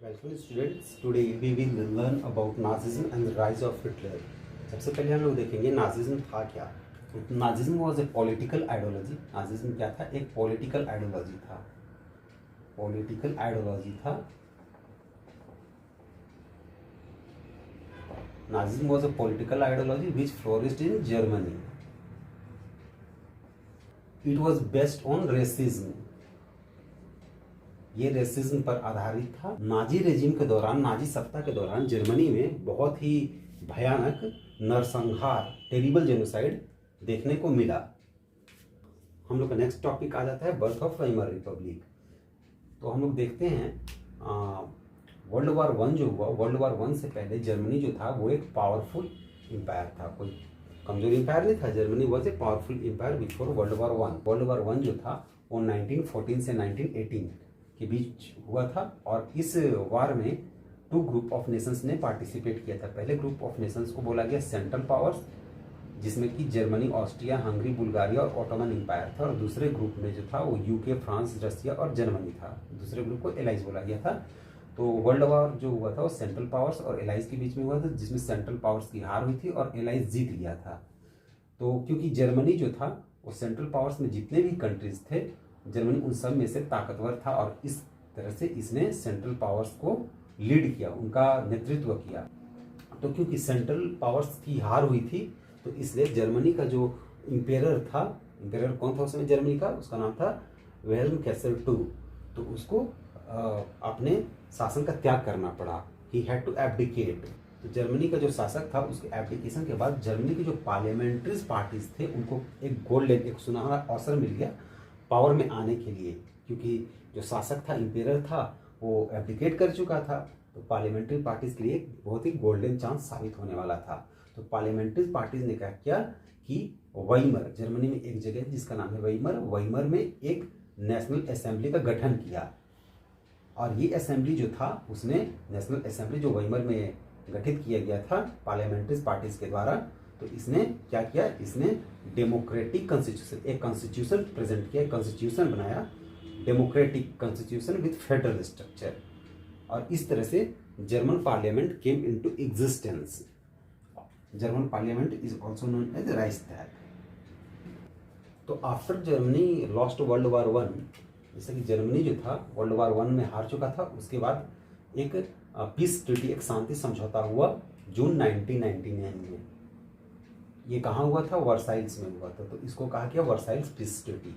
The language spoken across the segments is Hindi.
Welcome students, today we will learn about Nazism and the rise of Hitler. सबसे पहले हम लोग देखेंगे नाजिज्म था क्या। Nazism was a political ideology. Nazism क्या था? एक पॉलिटिकल आइडियोलॉजी था। पॉलिटिकल आइडियोलॉजी था। Nazism was a political ideology which flourished in Germany. It was based on racism. ये रेसिज्म पर आधारित था। नाजी रेजिम के दौरान, नाजी सत्ता के दौरान जर्मनी में बहुत ही भयानक नरसंहार, टेरिबल जेनोसाइड देखने को मिला। हम लोग का नेक्स्ट टॉपिक आ जाता है बर्थ ऑफ वाइमर रिपब्लिक। तो हम लोग देखते हैं वर्ल्ड वार वन जो हुआ, वर्ल्ड वार वन से पहले जर्मनी जो था वो एक पावरफुल एम्पायर था। कोई कमजोर एम्पायर नहीं था। Germany was a powerful empire before world war one. World war one जो था वो 1914 से 1918 के बीच हुआ था। और इस वार में टू ग्रुप ऑफ नेशंस ने पार्टिसिपेट किया था। पहले ग्रुप ऑफ नेशंस को बोला गया सेंट्रल पावर्स, जिसमें कि जर्मनी, ऑस्ट्रिया, हंगरी, बुल्गारिया और ऑटोमन एम्पायर था। और दूसरे ग्रुप में जो था वो यूके, फ्रांस, रसिया और जर्मनी था। दूसरे ग्रुप को एलाइज बोला गया था। तो वर्ल्ड वार जो हुआ था वो सेंट्रल पावर्स और एलाइज के बीच में हुआ था, जिसमें सेंट्रल पावर्स की हार हुई थी और एलाइज जीत गया था। तो क्योंकि जर्मनी जो था वो सेंट्रल पावर्स में जितने भी कंट्रीज थे, जर्मनी उन सब में से ताकतवर था और इस तरह से इसने सेंट्रल पावर्स को लीड किया, उनका नेतृत्व किया। तो क्योंकि सेंट्रल पावर्स की हार हुई थी तो इसलिए जर्मनी का जो इम्पेरर था, इम्पेरर कौन था उस समय जर्मनी का, उसका नाम था विल्हेल्म केसल टू। तो उसको अपने शासन का त्याग करना पड़ा। He had to abdicate. तो जर्मनी का जो शासक था उसके एब्डिकेशन के बाद जर्मनी के जो पार्लियामेंट्री पार्टीज थे उनको एक गोल्डन, एक सुनहरा अवसर मिल गया पावर में आने के लिए। क्योंकि जो शासक था, इम्पेरर था, वो एब्डिकेट कर चुका था। तो पार्लियामेंट्री पार्टीज के लिए बहुत ही गोल्डन चांस साबित होने वाला था। तो पार्लियामेंट्री पार्टीज ने क्या किया कि वाइमर, जर्मनी में एक जगह जिसका नाम है वाइमर, वाइमर में एक नेशनल असेंबली का गठन किया। और ये असेंबली जो था, उसने नेशनल असेंबली जो वाइमर में गठित किया गया था पार्लियामेंट्री पार्टीज के द्वारा, तो इसने क्या किया, इसने डेमोक्रेटिक कॉन्स्टिट्यूशन, एक कॉन्स्टिट्यूशन प्रेजेंट किया, कॉन्स्टिट्यूशन बनाया, democratic constitution with federal structure. और इस तरह से German parliament came into existence. German parliament is also known as Reichstag. तो after Germany lost world war one, जैसे कि जर्मनी जो था वर्ल्ड वार वन में हार चुका था, उसके बाद एक पीस ट्रीटी, एक शांति समझौता हुआ जून 1999 में। ये कहाँ हुआ था? वर्साइल्स में हुआ था। तो इसको कहा गया वर्साइल्स पीस ट्रीटी।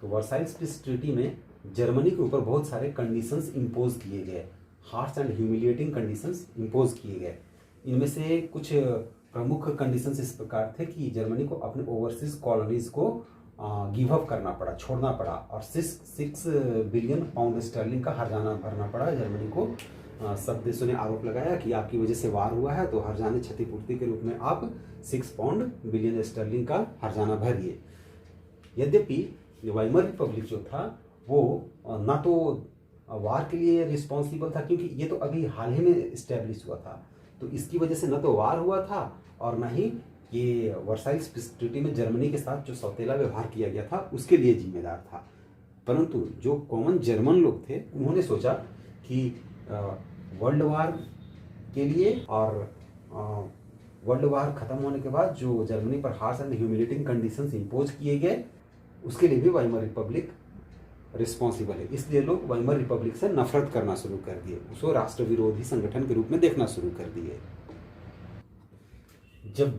तो वर्साइल्स पीस ट्रीटी में जर्मनी के ऊपर बहुत सारे कंडीशंस इम्पोज किए गए, harsh and humiliating conditions impose किए गए। इनमें से कुछ प्रमुख कंडीशंस इस प्रकार थे कि जर्मनी को अपने ओवरसीज कॉलोनीज को गिव अप करना पड़ा, छोड़ना पड़ा। और 6 बिलियन पाउंड स्टर्लिंग का हर्जाना भरना पड़ा जर्मनी को। सब देशों ने आरोप लगाया कि आपकी वजह से वार हुआ है, तो हर्जाने क्षतिपूर्ति के रूप में आप 6 बिलियन स्टर्लिंग का हर्जाना भरिए। यद्यपि वाइमर रिपब्लिक जो था वो ना तो वार के लिए रिस्पॉन्सिबल था, क्योंकि ये तो अभी हाल ही में इस्टेब्लिश हुआ था। तो इसकी वजह से न तो वार हुआ था और न ही ये वर्साइल्स पीस ट्रीटी में जर्मनी के साथ जो सौतेला व्यवहार किया गया था उसके लिए जिम्मेदार था। परंतु जो कॉमन जर्मन लोग थे उन्होंने सोचा कि वर्ल्ड वार के लिए और वर्ल्ड वार खत्म होने के बाद जो जर्मनी पर harsh and humiliating conditions impose किए गए उसके लिए भी वाइमर रिपब्लिक रिस्पॉन्सिबल है। इसलिए लोग वाइमर रिपब्लिक से नफरत करना शुरू कर दिए, उसको राष्ट्र विरोधी संगठन के रूप में देखना शुरू कर दिए। जब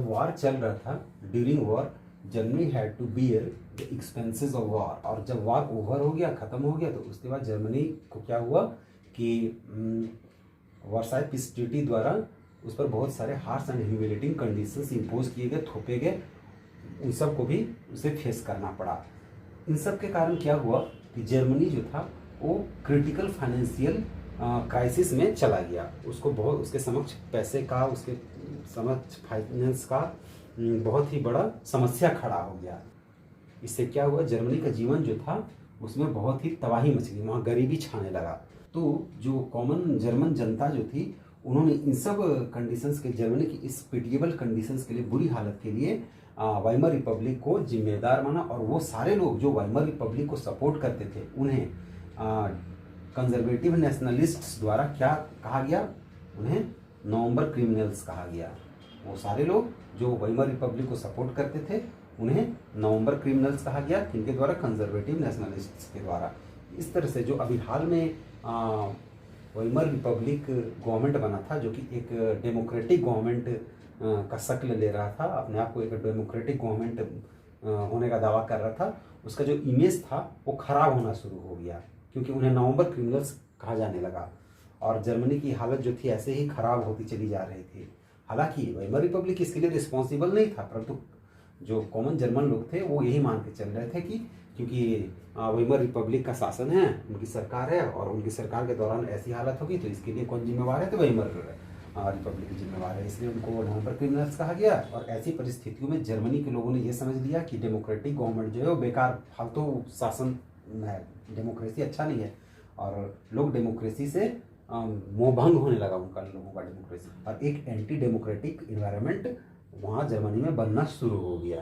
वार चल रहा था, during war Germany had to bear the expenses of war. और जब वार ओवर हो गया, खत्म हो गया, तो उसके बाद जर्मनी को क्या हुआ कि वर्साइल्स पीस ट्रीटी द्वारा उस पर बहुत सारे harsh and humiliating conditions impose किए गए, थोपे गए। उन सब को भी उसे फेस करना पड़ा। इन सब के कारण क्या हुआ कि जर्मनी जो था वो क्रिटिकल फाइनेंशियल क्राइसिस में चला गया। उसको बहुत, उसके समक्ष पैसे का, उसके समक्ष फाइनेंस का बहुत ही बड़ा समस्या खड़ा हो गया। इससे क्या हुआ, जर्मनी का जीवन जो था उसमें बहुत ही तबाही मच गई, वहाँ गरीबी छाने लगा। तो जो कॉमन जर्मन जनता जो थी उन्होंने इन सब कंडीशंस के, जर्मनी की इस पिटिएबल कंडीशंस के लिए, बुरी हालत के लिए वाइमर रिपब्लिक को जिम्मेदार माना। और वो सारे लोग जो वाइमर रिपब्लिक को सपोर्ट करते थे उन्हें कंजर्वेटिव नेशनलिस्ट्स द्वारा क्या कहा गया, उन्हें नवंबर क्रिमिनल्स कहा गया। वो सारे लोग जो वेइमर रिपब्लिक को सपोर्ट करते थे उन्हें नवंबर क्रिमिनल्स कहा गया, किनके द्वारा, कंजर्वेटिव नेशनलिस्ट्स के द्वारा। इस तरह से जो अभी हाल में वेइमर रिपब्लिक गवर्नमेंट बना था, जो कि एक डेमोक्रेटिक गवर्नमेंट का शक्ल ले रहा था, अपने आप को एक डेमोक्रेटिक गवर्नमेंट होने का दावा कर रहा था, उसका जो इमेज था वो खराब होना शुरू हो गया, क्योंकि उन्हें नवंबर क्रिमिनल्स कहा जाने लगा और जर्मनी की हालत जो थी ऐसे ही खराब होती चली जा रही थी। हालांकि वेइमर रिपब्लिक इसके लिए रिस्पॉन्सिबल नहीं था, परंतु जो कॉमन जर्मन लोग थे वो यही मान के चल रहे थे कि क्योंकि वेइमर रिपब्लिक का शासन है, उनकी सरकार है और उनकी सरकार के दौरान ऐसी हालत होगी तो इसके लिए कौन जिम्मेवार है, तो वेइमर रिपब्लिक जिम्मेवार है, इसलिए उनको नवंबर क्रिमिनल्स कहा गया। और ऐसी परिस्थितियों में जर्मनी के लोगों ने ये समझ लिया कि डेमोक्रेटिक गवर्नमेंट जो है वो बेकार फालतू शासन है, डेमोक्रेसी अच्छा नहीं है, और लोग डेमोक्रेसी से मोहभंग होने लगा उनका, लोगों का डेमोक्रेसी, और एक एंटी डेमोक्रेटिक इन्वायरमेंट वहाँ जर्मनी में बनना शुरू हो गया।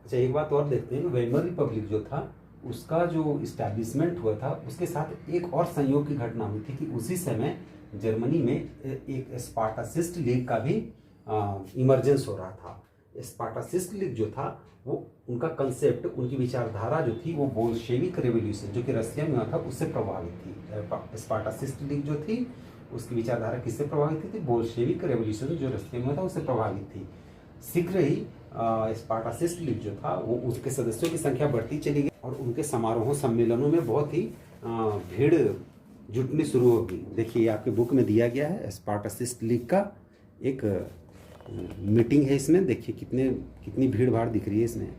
अच्छा, एक बात और देखते हैं, वेइमर रिपब्लिक जो था उसका जो इस्टेब्लिशमेंट हुआ था उसके साथ एक और संयोग की घटना हुई थी कि उसी समय जर्मनी में एक स्पार्टासिस्ट लीग का भी इमरजेंस हो रहा था। स्पार्टासिस्ट लीग जो था वो उनका कंसेप्ट, उनकी विचारधारा जो थी वो बोल्शेविक रेवोल्यूशन जो कि रशिया में हुआ था उससे प्रभावित थी। स्पार्टासिस्ट लीग जो थी उसकी विचारधारा किससे प्रभावित थी, बोल्शेविक रेवोल्यूशन जो रशिया में हुआ था उससे प्रभावित थी। शीघ्र ही स्पार्टासिस्ट लीग जो था वो उसके सदस्यों की संख्या बढ़ती चली गई और उनके समारोहों सम्मेलनों में बहुत ही भीड़ जुटनी शुरू होगी। देखिए आपके बुक में दिया गया है स्पार्टासिस्ट लीग का एक मीटिंग है, इसमें देखिए कितनी भीड़ भाड़ दिख रही है इसमें।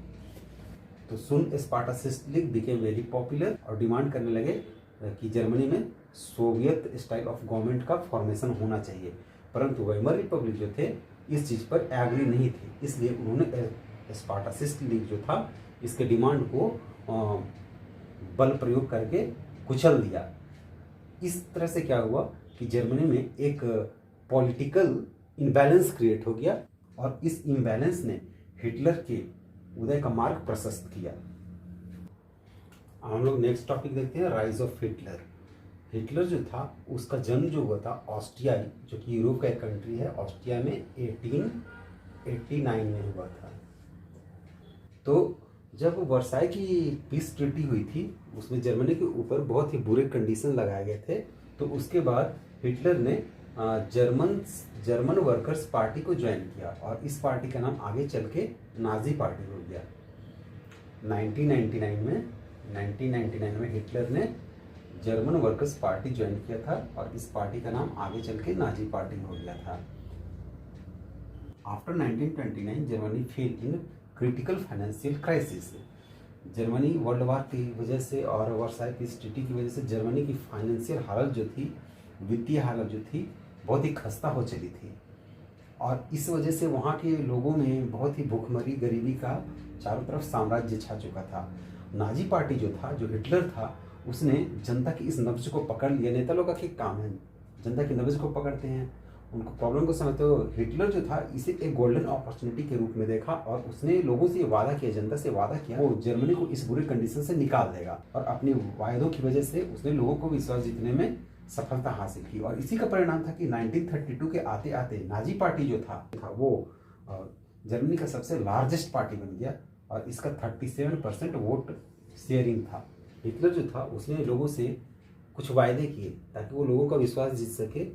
तो सुन स्पार्टासिस्ट लीग बिकेम वेरी पॉपुलर और डिमांड करने लगे कि जर्मनी में सोवियत स्टाइल ऑफ गवर्नमेंट का फॉर्मेशन होना चाहिए, परंतु वेइमर रिपब्लिक जो थे इस चीज़ पर एग्री नहीं थे, इसलिए उन्होंने स्पार्टासिस्ट लीग जो था इसके डिमांड को बल प्रयोग करके कुचल दिया। इस तरह से क्या हुआ कि जर्मनी में एक पॉलिटिकल इम्बैलेंस क्रिएट हो गया और इस इम्बैलेंस ने हिटलर के उदय का मार्ग प्रशस्त किया। हम लोग नेक्स्ट टॉपिक देखते हैं, राइज ऑफ हिटलर। हिटलर जो था उसका जन्म जो हुआ था ऑस्ट्रिया, जो कि यूरोप का एक कंट्री है, ऑस्ट्रिया में 1889 में हुआ था। तो जब वर्साई की पीस ट्रीटी हुई थी उसमें जर्मनी के ऊपर बहुत ही बुरे कंडीशन लगाए गए थे, तो उसके बाद हिटलर ने जर्मन वर्कर्स पार्टी को ज्वाइन किया और इस पार्टी का नाम आगे चल के नाजी पार्टी हो गया। 1999 में हिटलर ने जर्मन वर्कर्स पार्टी ज्वाइन किया था और इस पार्टी का नाम आगे चल के नाजी पार्टी हो गया था। After 1929 Germany fail in critical financial crisis. Germany world war की वजह से और वर्साई पीस ट्रीटी की वजह से जर्मनी की फाइनेंशियल हालत जो थी, वित्तीय हालत जो थी, बहुत ही खस्ता हो चली थी और इस वजह से वहाँ के लोगों में बहुत ही भूखमरी, गरीबी का चारों तरफ साम्राज्य छा चुका था। नाजी पार्टी जो था, जो हिटलर था, उसने जनता की इस नब्ज को पकड़ लिया। नेता लोगों का काम है, जनता की नब्ज को पकड़ते हैं, उनको प्रॉब्लम को समझते हो। हिटलर जो था इसे एक गोल्डन अपॉर्चुनिटी के रूप में देखा और उसने लोगों से वादा किया, जनता से वादा किया वो जर्मनी को इस बुरे कंडीशन से निकाल देगा और अपने वायदों की वजह से उसने लोगों को विश्वास जीतने में सफलता हासिल की और इसी का परिणाम था कि 1932 के आते आते नाजी पार्टी जो था वो जर्मनी का सबसे लार्जेस्ट पार्टी बन गया और इसका 37% वोट शेयरिंग था। हिटलर जो था उसने लोगों से कुछ वायदे किए ताकि वो लोगों का विश्वास जीत सके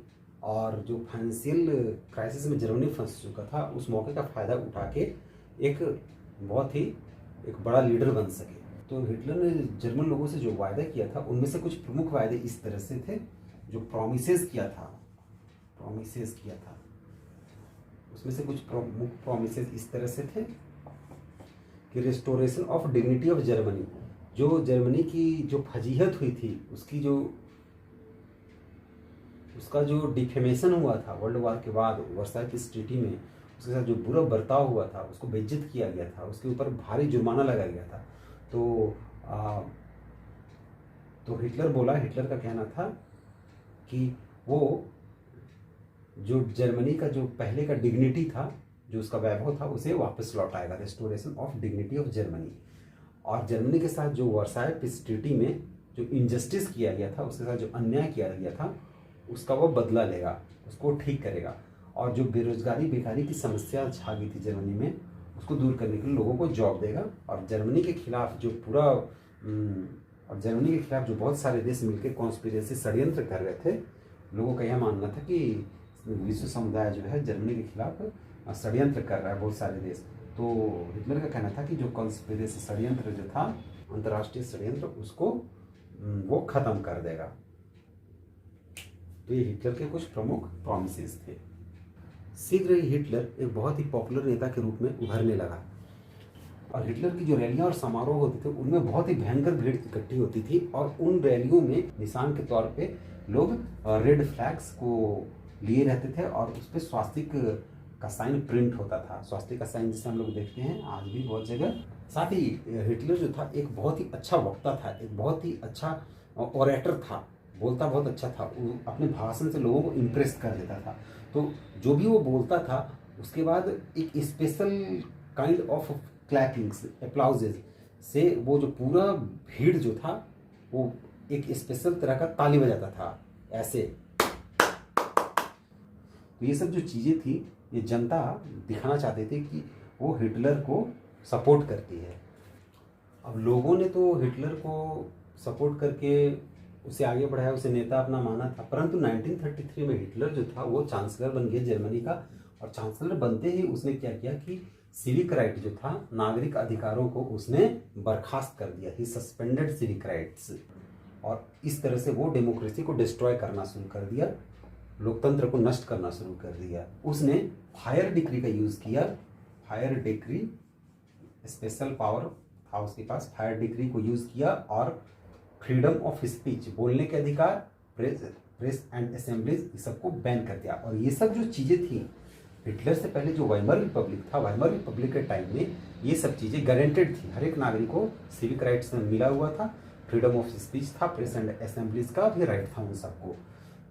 और जो फाइनेंशियल क्राइसिस में जर्मनी फंस चुका था उस मौके का फ़ायदा उठा के एक बहुत ही एक बड़ा लीडर बन सके। तो हिटलर ने जर्मन लोगों से जो वायदा किया था उनमें से कुछ प्रमुख वायदे इस तरह से थे, जो प्रॉमिसेस किया था उसमें से कुछ प्रमुख प्रॉमिसेस इस तरह से थे कि restoration of dignity of Germany, जो जर्मनी की जो फजीहत हुई थी उसका जो डिफेमेशन हुआ था वर्ल्ड वार के बाद वर्साई पीस ट्रीटी में, उसके साथ जो बुरा बर्ताव हुआ था उसको बेइज्जत किया गया था, उसके ऊपर भारी जुर्माना लगाया गया था। तो हिटलर का कहना था कि वो जो जर्मनी का जो पहले का डिग्निटी था, जो उसका वैभव था, उसे वापस लौटाएगा, restoration of dignity of Germany. और जर्मनी के साथ जो वर्साई पीस ट्रीटी में जो इनजस्टिस किया गया था, उसके साथ जो अन्याय किया गया था, उसका वो बदला लेगा, उसको ठीक करेगा। और जो बेरोजगारी बेकारी की समस्या छा गई थी जर्मनी में, उसको दूर करने के लिए लोगों को जॉब देगा। और जर्मनी के खिलाफ जो बहुत सारे देश मिलकर कॉन्स्पिरेसी षड्यंत्र कर रहे थे, लोगों का यह मानना था कि विश्व समुदाय जो है जर्मनी के खिलाफ षड्यंत्र कर रहा है, बहुत सारे देश। तो हिटलर का कहना था कि जो कॉन्स्पिरेसी षड्यंत्र जो था, अंतर्राष्ट्रीय षड्यंत्र, उसको वो खत्म कर देगा। तो ये हिटलर के कुछ प्रमुख प्रॉमिसेस थे। शीघ्र ही हिटलर एक बहुत ही पॉपुलर नेता के रूप में उभरने लगा और हिटलर की जो रैलियां और समारोह होते थे उनमें बहुत ही भयंकर भीड़ इकट्ठी होती थी। और उन रैलियों में निशान के तौर पे लोग रेड फ्लैग्स को लिए रहते थे और उस पर स्वास्तिक का साइन प्रिंट होता था। स्वास्तिक का साइन जिसे हम लोग देखते हैं आज भी बहुत जगह। साथ ही हिटलर जो था एक बहुत ही अच्छा वक्ता था, एक बहुत ही अच्छा ओरेटर था, बोलता बहुत अच्छा था, वो अपने भाषण से लोगों को इम्प्रेस कर देता था। तो जो भी वो बोलता था उसके बाद एक स्पेशल काइंड ऑफ क्लैपिंग्स, अप्लाउजेज से वो जो पूरा भीड़ जो था वो एक स्पेशल तरह का ताली बजाता था ऐसे। तो ये सब जो चीज़ें थी, ये जनता दिखाना चाहते थे कि वो हिटलर को सपोर्ट करती है। अब लोगों ने तो हिटलर को सपोर्ट करके उसे आगे बढ़ाया, उसे नेता अपना माना था। परंतु 1933 में हिटलर जो था वो चांसलर बन गया जर्मनी का। और चांसलर बनते ही उसने क्या किया कि सिविक राइट जो था, नागरिक अधिकारों को उसने बर्खास्त कर दिया। ही सस्पेंडेड सिविक राइट्स। और इस तरह से वो डेमोक्रेसी को डिस्ट्रॉय करना शुरू कर दिया, लोकतंत्र को नष्ट करना शुरू कर दिया। उसने फायर डिक्री का यूज़ किया। फायर डिक्री, स्पेशल पावर था उसके पास, फायर डिक्री को यूज़ किया और फ्रीडम ऑफ स्पीच, बोलने के अधिकार, प्रेस एंड असेंबलीज, ये सबको बैन कर दिया। और ये सब जो चीज़ें थी, हिटलर से पहले जो वाइमर रिपब्लिक था, वाइमर रिपब्लिक के टाइम में ये सब चीज़ें गारंटेड थी। हर एक नागरिक को सिविक राइट्स में मिला हुआ था, फ्रीडम ऑफ स्पीच था, प्रेस एंड असेंबलीज का भी राइट था उन सबको।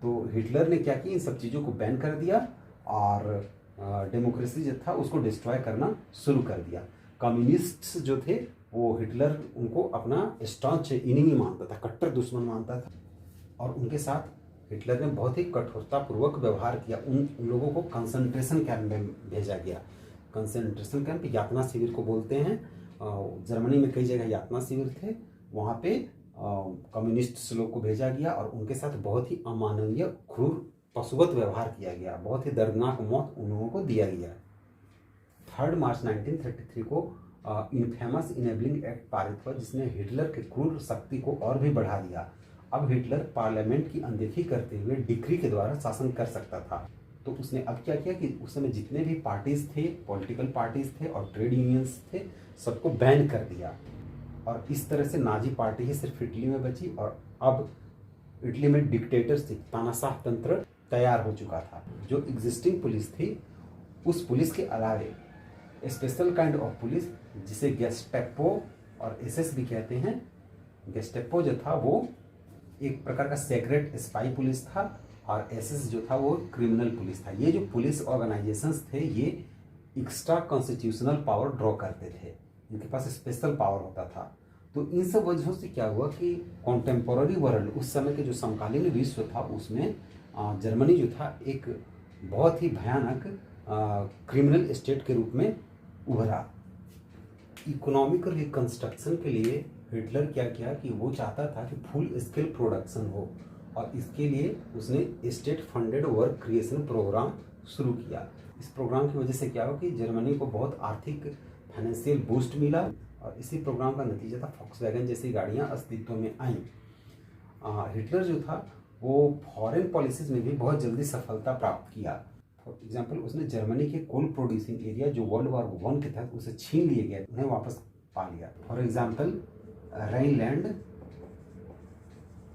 तो हिटलर ने क्या किया, इन सब चीज़ों को बैन कर दिया और डेमोक्रेसी जो था उसको डिस्ट्रॉय करना शुरू कर दिया। कम्युनिस्ट्स जो थे वो हिटलर उनको अपना स्टॉन्च इनिमी मानता था, कट्टर दुश्मन मानता था। और उनके साथ हिटलर ने बहुत ही कठोरतापूर्वक व्यवहार किया। उन लोगों को कंसंट्रेशन कैंप में भेजा गया। कंसंट्रेशन कैंप, यातना शिविर को बोलते हैं। जर्मनी में कई जगह यातना शिविर थे, वहाँ पे कम्युनिस्ट लोग को भेजा गया और उनके साथ बहुत ही अमानवीय, क्रूर, पशुवत व्यवहार किया गया। बहुत ही दर्दनाक मौत उन लोगों को दिया गया। 3 मार्च 1933 को इनफेमस इनेबलिंग एक्ट पारित हुआ, जिसने हिटलर के क्रूर शक्ति को और भी बढ़ा दिया। अब हिटलर पार्लियामेंट की अनदेखी करते हुए डिक्री के द्वारा शासन कर सकता था। तो उसने अब क्या किया कि उस समय जितने भी पार्टीज थे, पॉलिटिकल पार्टीज थे और ट्रेड यूनियंस थे, सबको बैन कर दिया। और इस तरह से नाजी पार्टी ही सिर्फ इटली में बची और अब इटली में डिक्टेटरशिप, तानाशाह तंत्र तैयार हो चुका था। जो एग्जिस्टिंग पुलिस थी, उस पुलिस के अलावे स्पेशल काइंड ऑफ पुलिस, जिसे गेस्टेपो और एसएस भी कहते हैं। गेस्टेपो जो था वो एक प्रकार का सेक्रेट स्पाई पुलिस था और एसएस जो था वो क्रिमिनल पुलिस था। ये जो पुलिस ऑर्गेनाइजेशंस थे ये एक्स्ट्रा कॉन्स्टिट्यूशनल पावर ड्रॉ करते थे, इनके पास स्पेशल पावर होता था। तो इन सब वजहों से क्या हुआ कि कॉन्टेम्पोररी वर्ल्ड, उस समय के जो समकालीन विश्व था, उसमें जर्मनी जो था एक बहुत ही भयानक क्रिमिनल स्टेट के रूप में उभरा। इकोनॉमिकल रिकंस्ट्रक्शन के लिए हिटलर क्या किया कि वो चाहता था कि फुल स्केल प्रोडक्शन हो और इसके लिए उसने state funded work creation programme शुरू किया। इस प्रोग्राम की वजह से क्या हुआ कि जर्मनी को बहुत आर्थिक फाइनेंशियल बूस्ट मिला और इसी प्रोग्राम का नतीजा था फॉक्सवैगन जैसी गाड़ियाँ अस्तित्व में आईं। हिटलर जो था वो फॉरेन पॉलिसीज में भी बहुत जल्दी सफलता प्राप्त किया। फॉर एग्जाम्पल, उसने जर्मनी के कोल प्रोड्यूसिंग एरिया जो वर्ल्ड वॉर 1 के तहत उसे छीन लिए गए, उन्हें वापस पा लिया। फॉर एग्जाम्पल, राइनलैंड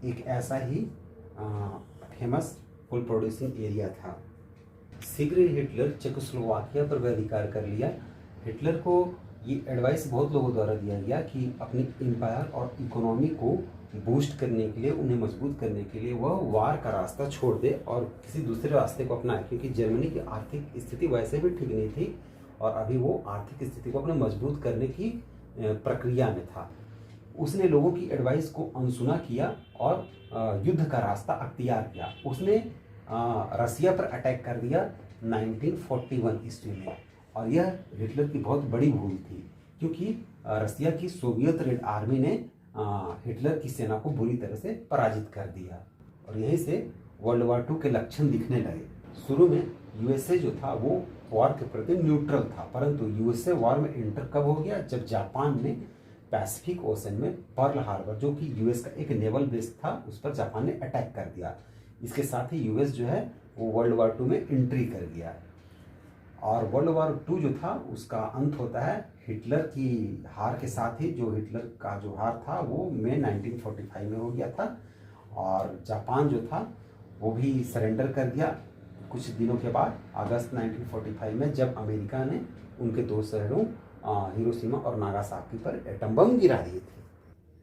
एक ऐसा ही फेमस कोल प्रोड्यूसिंग एरिया था। शीघ्र ही हिटलर चेकोस्लोवाकिया पर भी अधिकार कर लिया। हिटलर को ये एडवाइस बहुत लोगों द्वारा दिया गया कि अपनी एम्पायर और इकोनॉमी को बूस्ट करने के लिए, उन्हें मजबूत करने के लिए वह वार का रास्ता छोड़ दे और किसी दूसरे रास्ते को अपनाए, क्योंकि जर्मनी की आर्थिक स्थिति वैसे भी ठीक नहीं थी और अभी वो आर्थिक स्थिति को अपने मजबूत करने की प्रक्रिया में था। उसने लोगों की एडवाइस को अनसुना किया और युद्ध का रास्ता अख्तियार किया। उसने रसिया पर अटैक कर दिया 1941 ईस्वी में, और यह हिटलर की बहुत बड़ी भूल थी, क्योंकि रसिया की सोवियत रेड आर्मी ने हिटलर की सेना को बुरी तरह से पराजित कर दिया, और यहीं से वर्ल्ड वार 2 के लक्षण दिखने लगे। शुरू में यूएसए जो था वो वॉर के प्रति न्यूट्रल था, परंतु यूएसए वॉर में एंटर कब हो गया, जब जापान ने पैसिफिक ओशन में पर्ल हार्बर, जो कि यूएस का एक नेवल बेस था, उस पर जापान ने अटैक कर दिया। इसके साथ ही यूएस जो है वो वर्ल्ड वार 2 में एंट्री कर गया, और वर्ल्ड वार 2 जो था उसका अंत होता है हिटलर की हार के साथ ही। जो हिटलर का जो हार था वो मई 1945 में हो गया था, और जापान जो था वो भी सरेंडर कर दिया कुछ दिनों के बाद, अगस्त 1945 में, जब अमेरिका ने उनके 2 शहरों हिरोशिमा और नागासाकी पर एटम बम गिरा दिए थे।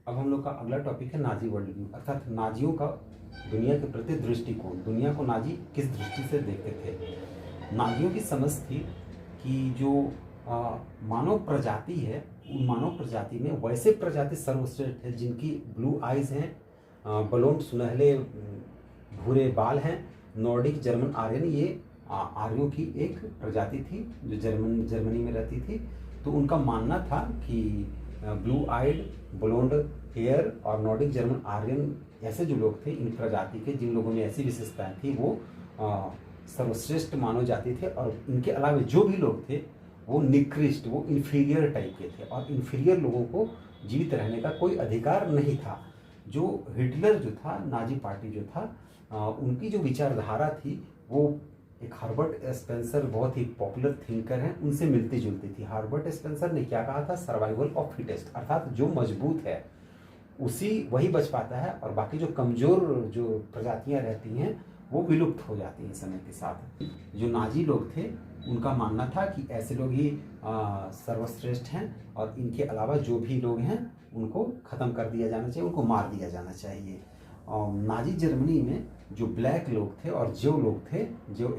अब हम लोग का अगला टॉपिक है नाजी वर्ल्ड व्यू, अर्थात नाजियों का दुनिया के प्रति दृष्टिकोण। दुनिया को नाजी किस दृष्टि से देखते थे। नाजियों की समझ थी कि जो मानव प्रजाति है, उन मानव प्रजाति में वैसे प्रजाति सर्वश्रेष्ठ है जिनकी ब्लू आइज हैं, ब्लोंड सुनहले भूरे बाल हैं, नॉर्डिक जर्मन आर्यन, ये आर्यों की एक प्रजाति थी जो जर्मनी में रहती थी। तो उनका मानना था कि ब्लू आइड, ब्लोंड हेयर और नॉर्डिक जर्मन आर्यन ऐसे जो लोग थे, इन प्रजाति के जिन लोगों में ऐसी विशेषताएं थी, वो सर्वश्रेष्ठ मानव जाति थे, और इनके अलावा जो भी लोग थे वो निकृष्ट, वो इन्फीरियर टाइप के थे, और इन्फीरियर लोगों को जीवित रहने का कोई अधिकार नहीं था। जो हिटलर जो था, नाजी पार्टी जो था, उनकी जो विचारधारा थी वो एक हार्बर्ट स्पेंसर, बहुत ही पॉपुलर थिंकर हैं, उनसे मिलती जुलती थी। हार्बर्ट स्पेंसर ने क्या कहा था, सर्वाइवल ऑफ फिटेस्ट, अर्थात जो मजबूत है वही बच पाता है, और बाकी जो कमजोर जो प्रजातियां रहती हैं वो विलुप्त हो जाती हैं समय के साथ। जो नाजी लोग थे उनका मानना था कि ऐसे लोग ही सर्वश्रेष्ठ हैं, और इनके अलावा जो भी लोग हैं उनको खत्म कर दिया जाना चाहिए, उनको मार दिया जाना चाहिए। नाजी जर्मनी में जो ब्लैक लोग थे और जो लोग थे, जो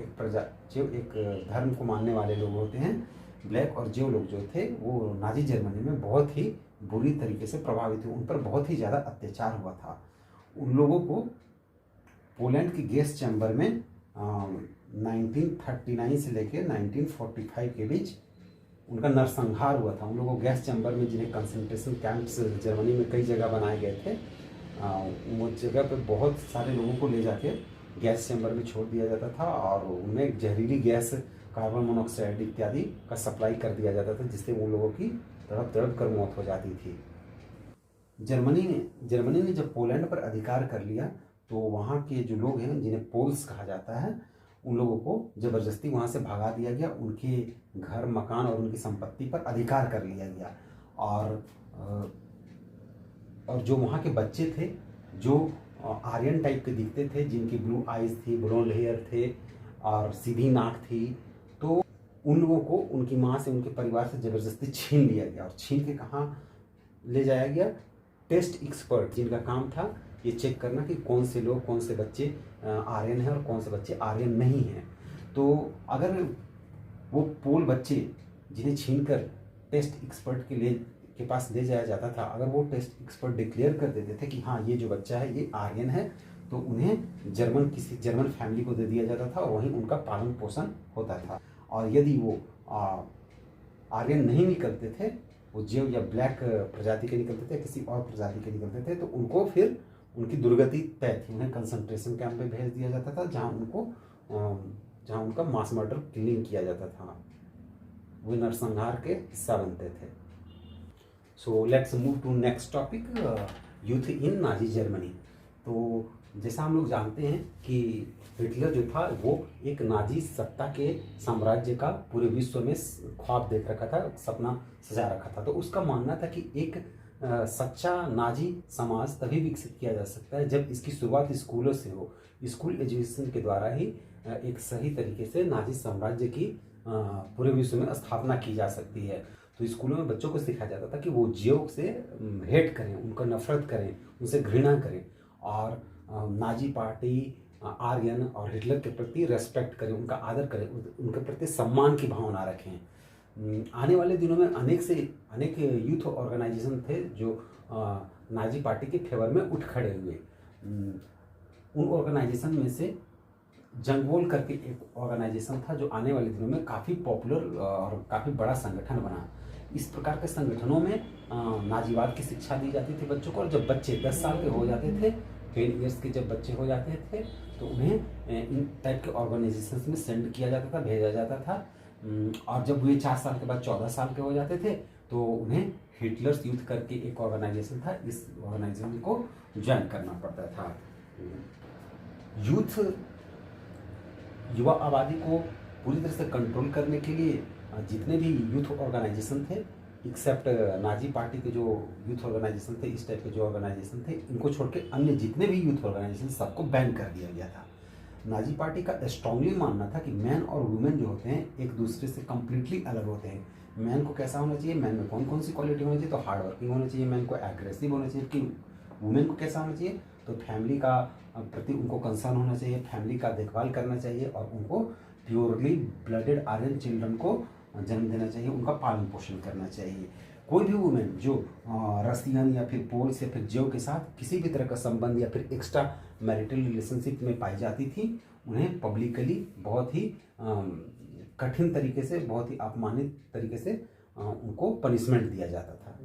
एक धर्म को मानने वाले लोग होते हैं, ब्लैक और जो लोग जो थे, वो नाजी जर्मनी में बहुत ही बुरी तरीके से प्रभावित हुए, उन पर बहुत ही ज़्यादा अत्याचार हुआ था। उन लोगों को पोलैंड की गैस चैम्बर में 1939 से लेकर 1945 के बीच उनका नरसंहार हुआ था। उन लोगों को गैस चैम्बर में, जिन्हें कंसंट्रेशन कैंप्स जर्मनी में कई जगह बनाए गए थे, वो जगह पे बहुत सारे लोगों को ले जाके गैस चैम्बर में छोड़ दिया जाता था, और उनमें जहरीली गैस, कार्बन मोनोऑक्साइड इत्यादि का सप्लाई कर दिया जाता था, जिससे उन लोगों की तड़प तड़प कर मौत हो जाती थी। जर्मनी ने जब पोलैंड पर अधिकार कर लिया, तो वहाँ के जो लोग हैं, जिन्हें पोल्स कहा जाता है, उन लोगों को जबरदस्ती वहाँ से भगा दिया गया, उनके घर, मकान और उनकी संपत्ति पर अधिकार कर लिया गया। और जो वहाँ के बच्चे थे, जो आर्यन टाइप के दिखते थे, जिनकी ब्लू आइज थी, ब्लॉन्ड हेयर थे और सीधी नाक थी, तो उन लोगों को उनकी माँ से, उनके परिवार से जबरदस्ती छीन लिया गया। और छीन के कहाँ ले जाया गया, टेस्ट एक्सपर्ट, जिनका काम था ये चेक करना कि कौन से लोग, कौन से बच्चे आर्यन हैं और कौन से बच्चे आर्यन नहीं हैं। तो अगर वो पोल बच्चे जिन्हें छीनकर टेस्ट एक्सपर्ट के पास ले जाया जाता था, अगर वो टेस्ट एक्सपर्ट डिक्लेयर कर देते थे कि हाँ ये जो बच्चा है ये आर्यन है, तो उन्हें किसी जर्मन फैमिली को दे दिया जाता था, और वहीं उनका पालन पोषण होता था। और यदि वो आर्यन नहीं निकलते थे, वो जेव या ब्लैक प्रजाति के निकलते थे, किसी और प्रजाति के निकलते थे, तो उनको फिर उनकी दुर्गति तय थी, उन्हें कंसंट्रेशन कैंप में भेज दिया जाता था, जहाँ उनका मास मर्डर, किलिंग किया जाता था, वो नरसंहार के हिस्सा बनते थे। So let's move to next topic, youth in Nazi Germany. तो जैसा हम लोग जानते हैं कि हिटलर जो था वो एक नाजी सत्ता के साम्राज्य का पूरे विश्व में ख्वाब देख रखा था, सपना सजा रखा था। तो उसका मानना था कि एक सच्चा नाजी समाज तभी विकसित किया जा सकता है जब इसकी शुरुआत स्कूलों से हो। स्कूल एजुकेशन के द्वारा ही एक सही तरीके से नाजी साम्राज्य की पूरे विश्व में स्थापना की जा सकती है। तो स्कूलों में बच्चों को सिखाया जाता था कि वो जीव से हेट करें, उनका नफरत करें, उनसे घृणा करें, और नाजी पार्टी, आर्यन और हिटलर के प्रति रेस्पेक्ट करें, उनका आदर करें, उनके प्रति सम्मान की भावना रखें। आने वाले दिनों में अनेक यूथ ऑर्गेनाइजेशन थे जो नाजी पार्टी के फेवर में उठ खड़े हुए। उन ऑर्गेनाइजेशन में से जंगवोल करके एक ऑर्गेनाइजेशन था जो आने वाले दिनों में काफ़ी पॉपुलर और काफ़ी बड़ा संगठन बना। इस प्रकार के संगठनों में नाजीवाद की शिक्षा दी जाती थी बच्चों को, और जब बच्चे 10 साल के हो जाते थे, 10 ईयर्स के जब बच्चे हो जाते थे, तो उन्हें इन टाइप के ऑर्गेनाइजेशन में सेंड किया जाता था, भेजा जाता था। और जब वे 4 साल के बाद 14 साल के हो जाते थे, तो उन्हें हिटलर्स यूथ करके एक ऑर्गेनाइजेशन था, इस ऑर्गेनाइजेशन को ज्वाइन करना पड़ता था। यूथ युवा आबादी को पूरी तरह से कंट्रोल करने के लिए जितने भी यूथ ऑर्गेनाइजेशन थे, एक्सेप्ट नाजी पार्टी के जो यूथ ऑर्गेनाइजेशन थे, इस टाइप के जो ऑर्गेनाइजेशन थे, इनको छोड़ के अन्य जितने भी यूथ ऑर्गेनाइजेशन सबको बैन कर दिया गया था। नाजी पार्टी का स्ट्रांगली मानना था कि मैन और वुमेन जो होते हैं एक दूसरे से कम्प्लीटली अलग होते हैं। मैन को कैसा होना चाहिए, मैन में कौन कौन सी क्वालिटी होनी चाहिए, तो हार्ड वर्किंग होना चाहिए, मैन को एग्रेसिव होना चाहिए। कि वुमेन को कैसा होना चाहिए, तो फैमिली का प्रति उनको कंसर्न होना चाहिए, फैमिली का देखभाल करना चाहिए, और उनको प्योरली ब्लडेड आर्यन चिल्ड्रन को जन्म देना चाहिए, उनका पालन पोषण करना चाहिए। कोई भी वुमेन जो रसियन या फिर पोल्स या फिर जेव के साथ किसी भी तरह का संबंध या फिर एक्स्ट्रा मैरिटल रिलेशनशिप में पाई जाती थी, उन्हें पब्लिकली बहुत ही कठिन तरीके से, बहुत ही अपमानित तरीके से उनको पनिशमेंट दिया जाता था।